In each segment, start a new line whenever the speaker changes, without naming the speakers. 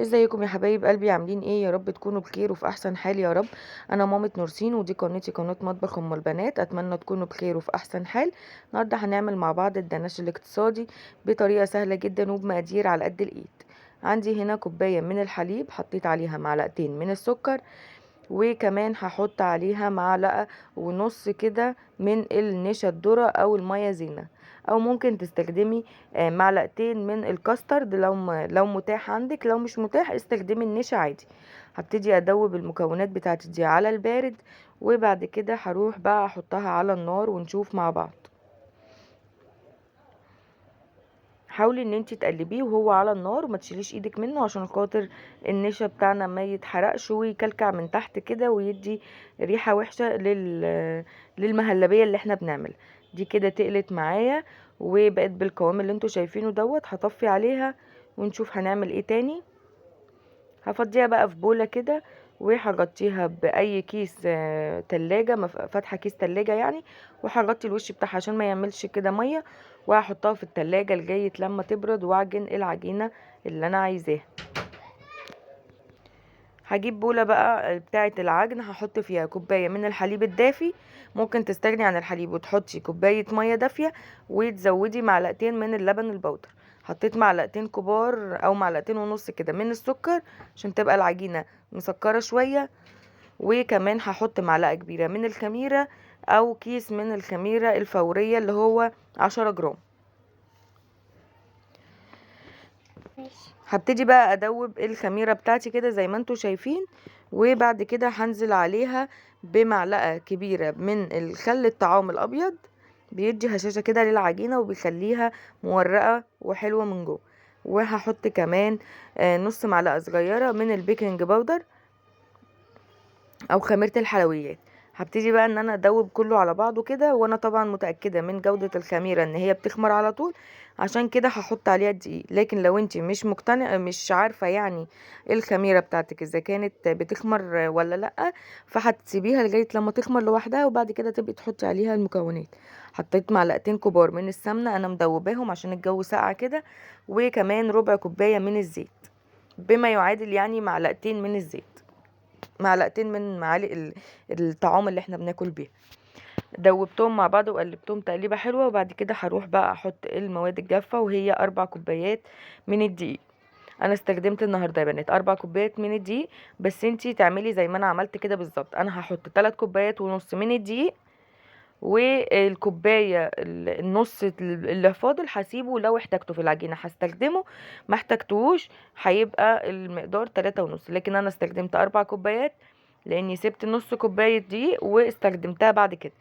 ازيكم يا حبايب قلبي؟ عاملين ايه؟ يا رب تكونوا بخير وفي احسن حال يا رب. انا مامة نورسين ودي قناتي، قناة مطبخ ام البنات. اتمنى تكونوا بخير وفي احسن حال. النهارده هنعمل مع بعض الدناش الاقتصادي بطريقة سهلة جدا وبمقادير على قد الايد. عندي هنا كوباية من الحليب، حطيت عليها معلقتين من السكر، وكمان هحط عليها معلقة ونص كده من النشا الذرة او المية زينة، او ممكن تستخدمي معلقتين من الكاسترد لو متاح عندك. لو مش متاح استخدمي النشا عادي. هبتدي ادوب المكونات بتاعتي دي على البارد، وبعد كده هروح بقى احطها على النار ونشوف مع بعض. حاولي ان انتي تقلبيه وهو على النار وما تشيليش ايدك منه عشان خاطر النشا بتاعنا ما يتحرقش ويكلكع من تحت كده ويدي ريحة وحشة للمهلبية اللي احنا بنعمل دي. كده تقلت معايا وبقت بالقوام اللي انتوا شايفينه دوت. هطفي عليها ونشوف هنعمل ايه تاني. هفضيها بقى في بولة كده وهغطيها بأي كيس تلاجة، فاتحة كيس تلاجة يعني، وهغطي الوش بتاعها عشان ما يعملش كده مية، وهحطها في التلاجة لغاية لما تبرد واعجن العجينة اللي انا عايزاها. هجيب بولة بقى بتاعة العجن، هحط فيها كوباية من الحليب الدافي. ممكن تستغني عن الحليب وتحطي كوباية مية دافية وتزودي معلقتين من اللبن البودر. حطيت معلقتين كبار او معلقتين ونص كده من السكر عشان تبقى العجينة مسكرة شوية. وكمان هحط معلقة كبيرة من الخميرة او كيس من الخميرة الفورية اللي هو 10 جرام. هبتدي بقى ادوب الخميرة بتاعتي كده زي ما انتوا شايفين، وبعد كده هنزل عليها بمعلقة كبيرة من الخل الطعام الابيض. بيدي هشاشة كده للعجينة وبيخليها مورقة وحلوة من جوه. وهحط كمان نص معلقة صغيرة من البيكنج باودر او خميرة الحلويات. هبتدي بقى ان انا ادوب كله على بعضه كده، وانا طبعا متأكدة من جودة الخميرة ان هي بتخمر على طول، عشان كده هحط عليها دقيق. لكن لو انتي مش مقتنعة مش عارفة يعني الخميرة بتاعتك اذا كانت بتخمر ولا لا، فهتسيبيها لغاية لما تخمر لوحدها وبعد كده تبقي تحطي عليها المكونات. حطيت معلقتين كبار من السمنة انا مدوباهم عشان الجو ساقع كده، وكمان ربع كوباية من الزيت، بما يعادل يعني معلقتين من الزيت، معلقتين من معالق الطعام اللي احنا بناكل بيها. دوبتهم مع بعض وقلبتهم تقليبه حلوه، وبعد كده هروح بقى احط المواد الجافه وهي 4 كوبايات من الدقيق. انا استخدمت النهارده يا بنات 4 كوبايات من الدقيق، بس انتي تعملي زي ما انا عملت كده بالظبط. انا هحط 3 كوبايات ونص من الدقيق، والكوبايه النص اللي فاضل هسيبه لو احتاجته في العجينه هستخدمه، ما احتاجتهوش هيبقى المقدار 3 ونص. لكن انا استخدمت 4 كوبايات لاني سبت نص كوبايه دقيق واستخدمتها بعد كده.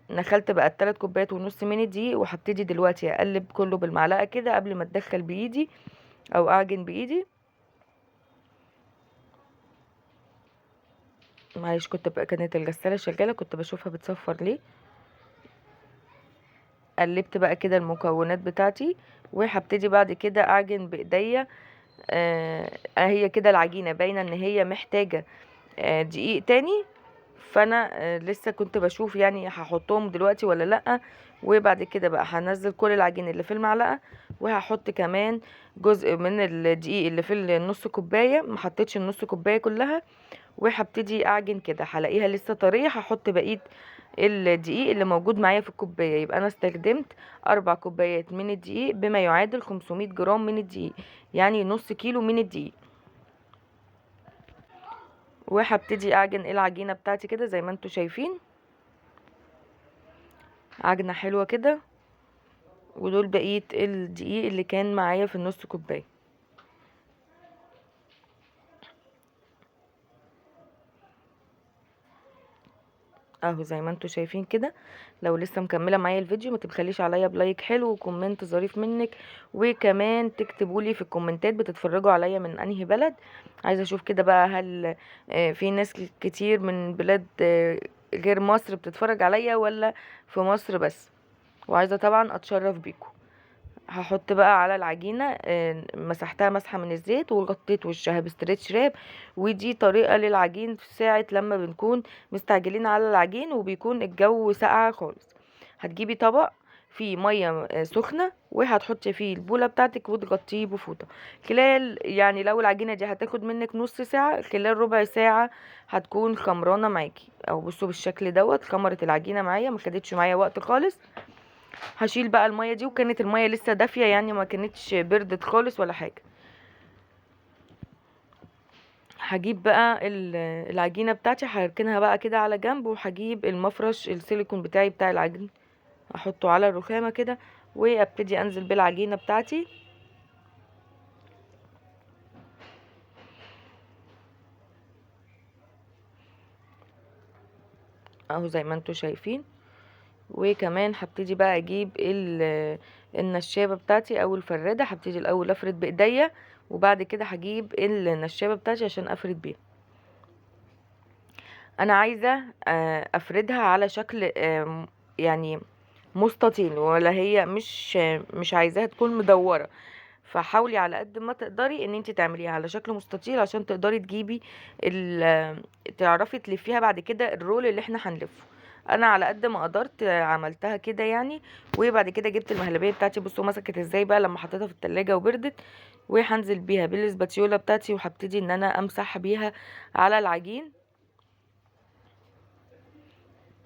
نخلت بقى ال3 كوبايات ونص من الدقيق، وهبتدي دلوقتي اقلب كله بالمعلقه كده قبل ما اتدخل بايدي او اعجن بايدي. معلش كانت الغساله شغاله كنت بشوفها بتصفر ليه. قلبت بقى كده المكونات بتاعتي، وهبتدي بعد كده اعجن بايديا. هي كده العجينه باينه ان هي محتاجه دقيق تاني، فانا لسه كنت بشوف يعني هحطهم دلوقتي ولا لا. وبعد كده بقى هنزل كل العجين اللي في المعلقه، وهحط كمان جزء من الدقيق اللي في النص كوبايه، ما حطيتش النص كوبايه كلها. وهبتدي اعجن كده هلاقيها لسه طريه، هحط بقيه الدقيق اللي موجود معايا في الكوبايه. يبقى انا استخدمت 4 كوبايات من الدقيق بما يعادل 500 جرام من الدقيق، يعني نص كيلو من الدقيق. وهبتدي اعجن العجينه بتاعتي كده زي ما انتوا شايفين، عجنه حلوه كده. ودول بقيه الدقيق اللي كان معايا في النص كوبايه اهو زي ما انتوا شايفين كده. لو لسه مكمله معايا الفيديو ما تبخليش عليا بلايك حلو وكومنت ظريف منك، وكمان تكتبوا لي في الكومنتات بتتفرجوا عليا من انهي بلد. عايزه اشوف كده بقى هل في ناس كتير من بلاد غير مصر بتتفرج عليا ولا في مصر بس، وعايزه طبعا اتشرف بيكم. هحط بقى على العجينة مسحتها مسحة من الزيت وغطيت وشها بستريتش راب. ودي طريقة للعجين في ساعة لما بنكون مستعجلين على العجين وبيكون الجو ساقع خالص. هتجيبي طبق فيه ميه سخنه، وهتحطي فيه البوله بتاعتك وتغطيه بفوطه. خلال يعني لو العجينه دي هتاخد منك نص ساعه، خلال ربع ساعه هتكون خمرانه معاكي. او بصوا بالشكل دوت خمرت العجينه معايا، ما خدتش معايا وقت خالص. هشيل بقى الميه دي، وكانت الميه لسه دافيه يعني ما كانتش بردت خالص ولا حاجه. هجيب بقى العجينه بتاعتي هركنها بقى كده على جنب، وهجيب المفرش السيليكون بتاعي بتاع العجن احطه على الرخامه كده، وابتدي انزل بالعجينه بتاعتي. اهو زي ما انتوا شايفين. وكمان هبتدي بقى اجيب النشابه بتاعتي او الفراده. هبتدي الاول افرد بايديا، وبعد كده هجيب النشابه بتاعتي عشان افرد بيها. انا عايزه افردها على شكل يعني مستطيل، ولا هي مش عايزاها تكون مدوره. فحاولي على قد ما تقدري ان انت تعمليها على شكل مستطيل عشان تقدري تجيبي تعرفي تلفيها بعد كده الرول اللي احنا هنلفه. انا على قد ما قدرت عملتها كده يعني. وبعد كده جبت المهلبيه بتاعتي، بصوا مسكت ازاي بقى لما حطيتها في التلاجة وبردت. وهنزل بيها بالاسباتيولا بتاعتي، وهبتدي ان انا امسح بيها على العجين.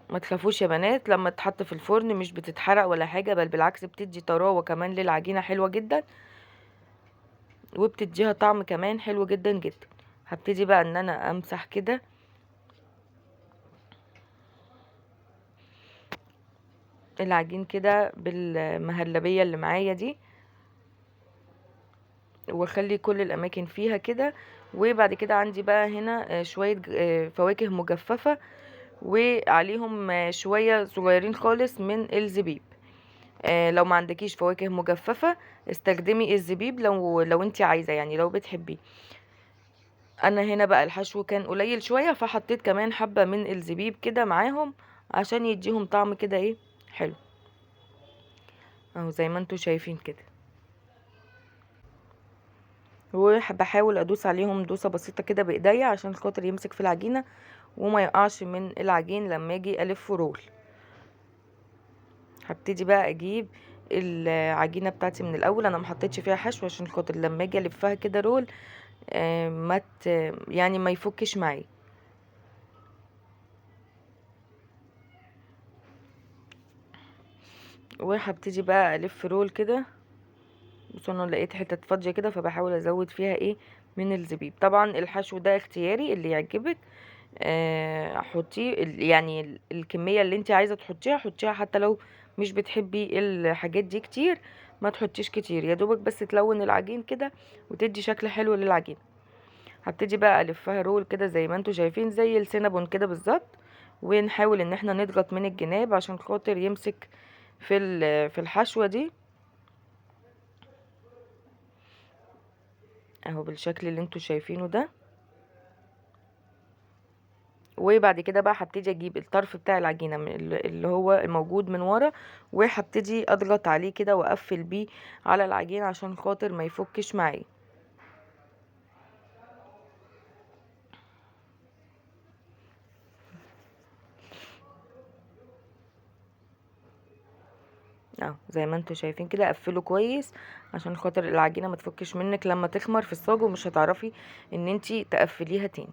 ما تخافوش يا بنات، لما تتحط في الفرن مش بتتحرق ولا حاجه، بل بالعكس بتدي طراوه كمان للعجينه حلوه جدا، وبتديها طعم كمان حلو جدا جدا. هبتدي بقى ان انا امسح كده العجين كده بالمهلبية اللي معايا دي، واخلي كل الاماكن فيها كده. وبعد كده عندي بقى هنا شوية فواكه مجففة، وعليهم شوية صغيرين خالص من الزبيب. لو ما عندكيش فواكه مجففة استخدمي الزبيب لو انت عايزة، يعني لو بتحبيه. انا هنا بقى الحشو كان قليل شوية، فحطيت كمان حبة من الزبيب كده معاهم عشان يديهم طعم كده ايه حلو. اهو زي ما انتوا شايفين كده. وبحاول ادوس عليهم دوسة بسيطة كده بايديا عشان خاطر يمسك في العجينة وما يقعش من العجين لما اجي الف رول. هبتدي بقى اجيب العجينة بتاعتي من الاول. انا محطيتش فيها حشو عشان خاطر لما اجي الفها كده رول يعني ما يفكش معايا. وهبتدي بقى الف رول كده. بس انا لقيت حتة فاضية كده، فبحاول ازود فيها ايه من الزبيب. طبعا الحشو ده اختياري، اللي يعجبك حطيه يعني الكمية اللي انت عايزة تحطيها حطيها، حتى لو مش بتحبي الحاجات دي كتير ما تحطيش كتير، يا دوبك بس تلون العجين كده وتدي شكل حلو للعجين. هبتدي بقى الفها رول كده زي ما انتوا شايفين، زي السينابون كده بالظبط. ونحاول ان احنا نضغط من الجناب عشان خاطر يمسك في الحشوة دي. اهو بالشكل اللي انتوا شايفينه ده. وبعد كده بقى هبتدي اجيب الطرف بتاع العجينه من اللي هو الموجود من ورا، وهبتدي اضغط عليه كده واقفل بيه على العجينه عشان خاطر ما يفكش معايا. اهو زي ما انتوا شايفين كده قفله كويس عشان خاطر العجينه ما تفكش منك لما تخمر في الصاج، ومش هتعرفي ان انتي تقفليها تاني.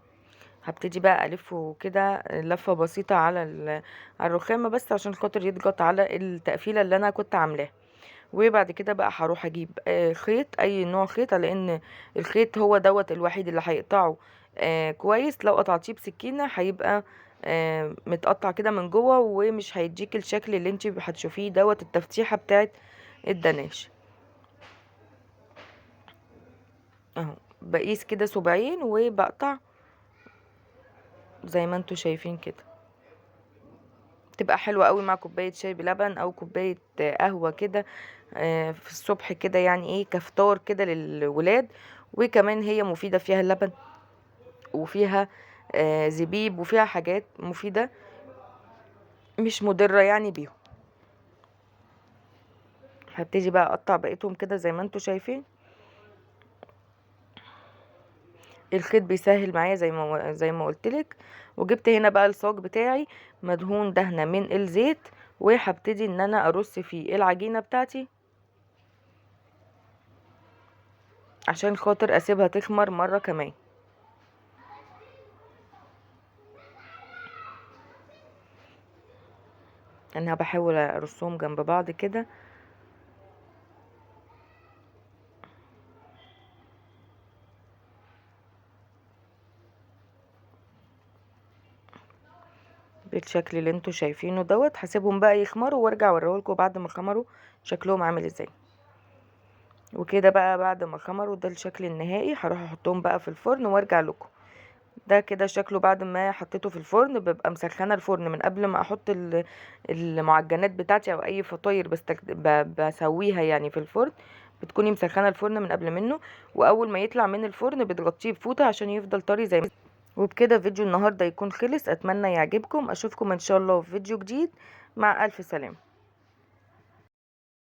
هبتدي بقى الفه كده لفه بسيطه على الرخامه، بس عشان خاطر يضغط على التقفيله اللي انا كنت عاملاها. وبعد كده بقى هروح اجيب خيط، اي نوع خيط، لان الخيط هو دوت الوحيد اللي هيقطعه كويس. لو قطعتيه بسكينة هيبقى متقطع كده من جوه، ومش هيديك الشكل اللي انت هتشوفيه دوت التفتيحة بتاعت الدناش. اهو بقيس كده صباعين وبقطع زي ما انتوا شايفين كده. تبقى حلوة قوي مع كوباية شاي بلبن او كوباية قهوة كده في الصبح كده، يعني ايه كفطار كده للولاد. وكمان هي مفيدة، فيها لبن وفيها زبيب وفيها حاجات مفيدة مش مضرة يعني بيهم. هبتدي بقى اقطع بقيتهم كده زي ما انتوا شايفين. الخيط بيسهل معايا زي ما قلتلك. وجبت هنا بقى الصاج بتاعي مدهون دهنة من الزيت، وهبتدي ان انا ارص فيه العجينة بتاعتي عشان خاطر اسيبها تخمر مرة كمان. انا بحاول ارصهم جنب بعض كده بالشكل اللي انتوا شايفينه دوت. هسيبهم بقى يخمروا وارجع اوريهولكوا بعد ما خمروا شكلهم عامل ازاي. وكده بقى بعد ما خمروا ده الشكل النهائي. هروح احطهم بقى في الفرن وارجع لكم. ده كده شكله بعد ما حطيته في الفرن. ببقى مسخنه الفرن من قبل ما احط المعجنات بتاعتي او اي فطاير بسويها يعني في الفرن. بتكوني مسخنه الفرن من قبل منه، واول ما يطلع من الفرن بتغطيه بفوطه عشان يفضل طري زي ما. وبكده فيديو النهارده يكون خلص. اتمنى يعجبكم. اشوفكم ان شاء الله في فيديو جديد. مع الف سلامه.